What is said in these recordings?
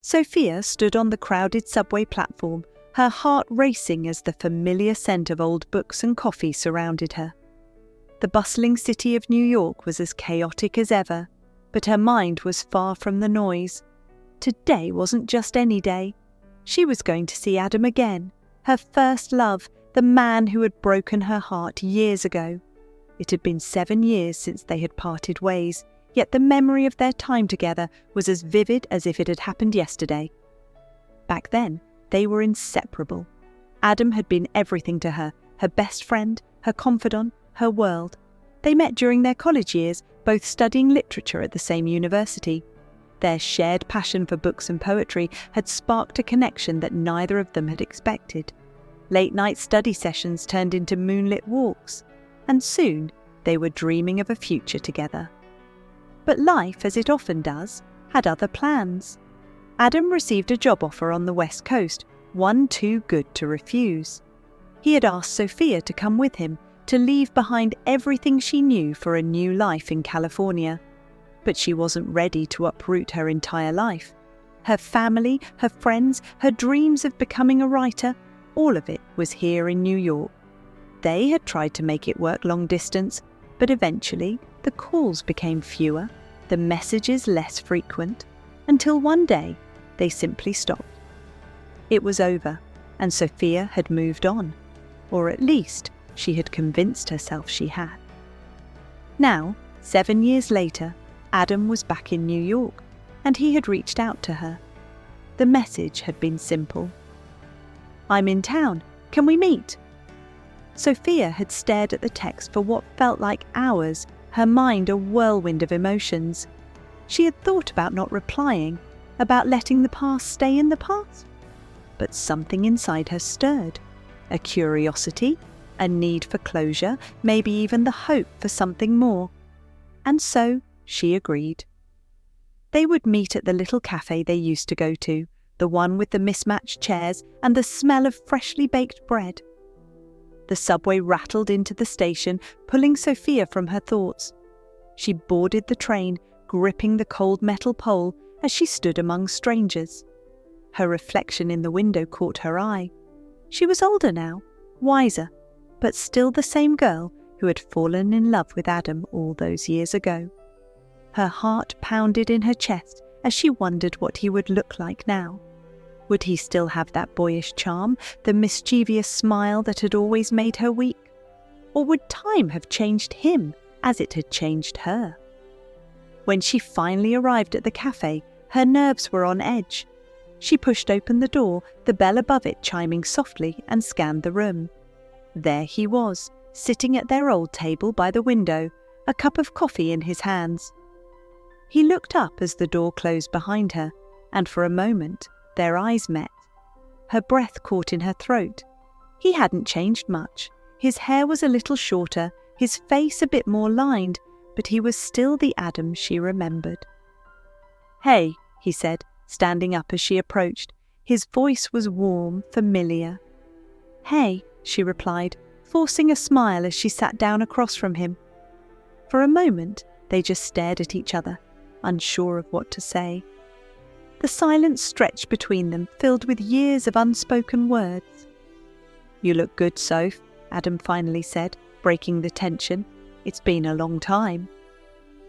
Sophia stood on the crowded subway platform, her heart racing as the familiar scent of old books and coffee surrounded her. The bustling city of New York was as chaotic as ever, but her mind was far from the noise. Today wasn't just any day. She was going to see Adam again, her first love, the man who had broken her heart years ago. It had been 7 years since they had parted ways, yet the memory of their time together was as vivid as if it had happened yesterday. Back then, they were inseparable. Adam had been everything to her, her best friend, her confidant, her world. They met during their college years, both studying literature at the same university. Their shared passion for books and poetry had sparked a connection that neither of them had expected. Late-night study sessions turned into moonlit walks, and soon they were dreaming of a future together. But life, as it often does, had other plans. Adam received a job offer on the West Coast, one too good to refuse. He had asked Sophia to come with him, to leave behind everything she knew for a new life in California. But she wasn't ready to uproot her entire life. Her family, her friends, her dreams of becoming a writer, all of it was here in New York. They had tried to make it work long distance, but eventually the calls became fewer, the messages less frequent, until one day they simply stopped. It was over, and Sophia had moved on, or at least she had convinced herself she had. Now, 7 years later, Adam was back in New York, and he had reached out to her. The message had been simple. "I'm in town. Can we meet?" Sophia had stared at the text for what felt like hours, her mind a whirlwind of emotions. She had thought about not replying, about letting the past stay in the past. But something inside her stirred. A curiosity, a need for closure, maybe even the hope for something more. And so she agreed. They would meet at the little cafe they used to go to, the one with the mismatched chairs and the smell of freshly baked bread. The subway rattled into the station, pulling Sophia from her thoughts. She boarded the train, gripping the cold metal pole as she stood among strangers. Her reflection in the window caught her eye. She was older now, wiser, but still the same girl who had fallen in love with Adam all those years ago. Her heart pounded in her chest as she wondered what he would look like now. Would he still have that boyish charm, the mischievous smile that had always made her weak? Or would time have changed him as it had changed her? When she finally arrived at the cafe, her nerves were on edge. She pushed open the door, the bell above it chiming softly, and scanned the room. There he was, sitting at their old table by the window, a cup of coffee in his hands. He looked up as the door closed behind her, and for a moment their eyes met. Her breath caught in her throat. He hadn't changed much. His hair was a little shorter, his face a bit more lined, but he was still the Adam she remembered. "Hey," he said, standing up as she approached. His voice was warm, familiar. "Hey," she replied, forcing a smile as she sat down across from him. For a moment, they just stared at each other, unsure of what to say. The silence stretched between them, filled with years of unspoken words. "You look good, Soph," Adam finally said, breaking the tension. "It's been a long time."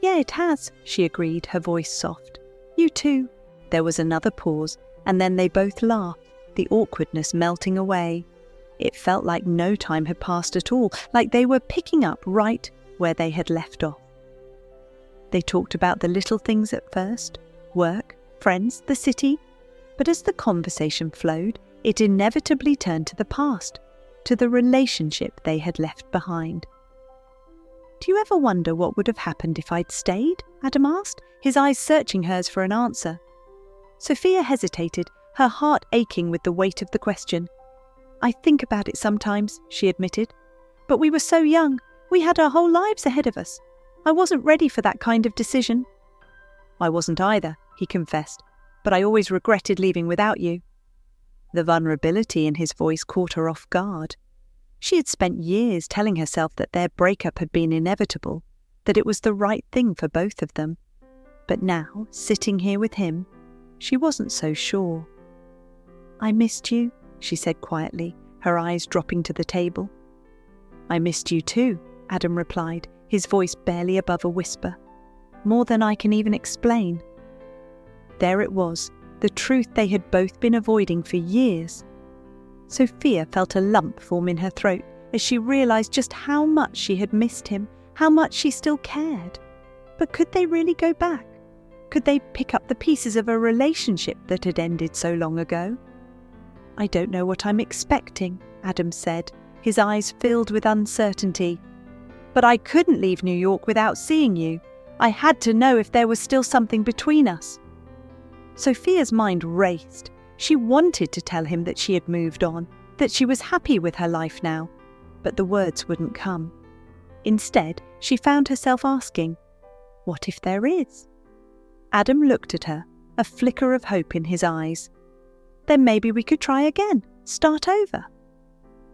"Yeah, it has," she agreed, her voice soft. "You too." There was another pause, and then they both laughed, the awkwardness melting away. It felt like no time had passed at all, like they were picking up right where they had left off. They talked about the little things at first, work, friends, the city, but as the conversation flowed, it inevitably turned to the past, to the relationship they had left behind. "Do you ever wonder what would have happened if I'd stayed?" Adam asked, his eyes searching hers for an answer. Sophia hesitated, her heart aching with the weight of the question. "I think about it sometimes," she admitted. "But we were so young. We had our whole lives ahead of us. I wasn't ready for that kind of decision." "I wasn't either," he confessed, "but I always regretted leaving without you." The vulnerability in his voice caught her off guard. She had spent years telling herself that their breakup had been inevitable, that it was the right thing for both of them. But now, sitting here with him, she wasn't so sure. "I missed you," she said quietly, her eyes dropping to the table. "I missed you too," Adam replied, his voice barely above a whisper. "More than I can even explain." There it was, the truth they had both been avoiding for years. Sophia felt a lump form in her throat as she realised just how much she had missed him, how much she still cared. But could they really go back? Could they pick up the pieces of a relationship that had ended so long ago? "I don't know what I'm expecting," Adam said, his eyes filled with uncertainty. "But I couldn't leave New York without seeing you. I had to know if there was still something between us." Sophia's mind raced. She wanted to tell him that she had moved on, that she was happy with her life now, but the words wouldn't come. Instead, she found herself asking, "What if there is?" Adam looked at her, a flicker of hope in his eyes. "Then maybe we could try again, start over."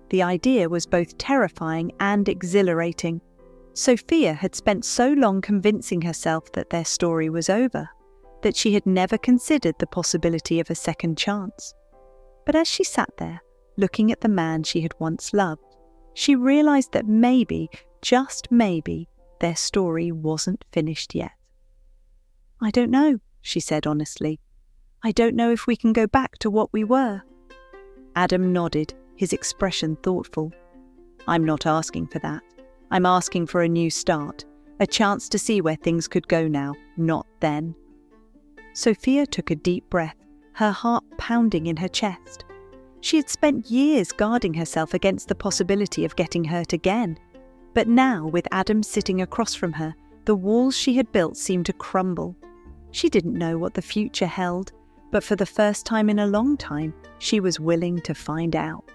The idea was both terrifying and exhilarating. Sophia had spent so long convincing herself that their story was over, that she had never considered the possibility of a second chance. But as she sat there, looking at the man she had once loved, she realised that maybe, just maybe, their story wasn't finished yet. "I don't know," she said honestly. "I don't know if we can go back to what we were." Adam nodded, his expression thoughtful. "I'm not asking for that. I'm asking for a new start, a chance to see where things could go now, not then." Sophia took a deep breath, her heart pounding in her chest. She had spent years guarding herself against the possibility of getting hurt again. But now, with Adam sitting across from her, the walls she had built seemed to crumble. She didn't know what the future held, but for the first time in a long time, she was willing to find out.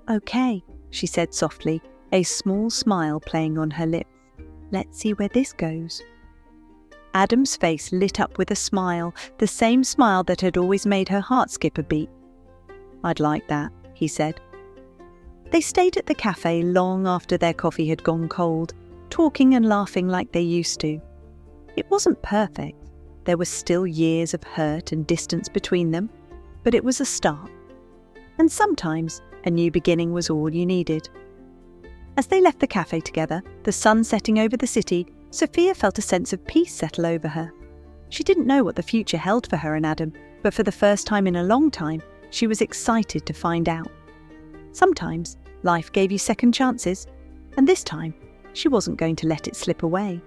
"Okay," she said softly, a small smile playing on her lips. "Let's see where this goes." Adam's face lit up with a smile, the same smile that had always made her heart skip a beat. "I'd like that," he said. They stayed at the cafe long after their coffee had gone cold, talking and laughing like they used to. It wasn't perfect. There were still years of hurt and distance between them, but it was a start. And sometimes a new beginning was all you needed. As they left the cafe together, the sun setting over the city, Sophia felt a sense of peace settle over her. She didn't know what the future held for her and Adam, but for the first time in a long time, she was excited to find out. Sometimes life gave you second chances, and this time she wasn't going to let it slip away.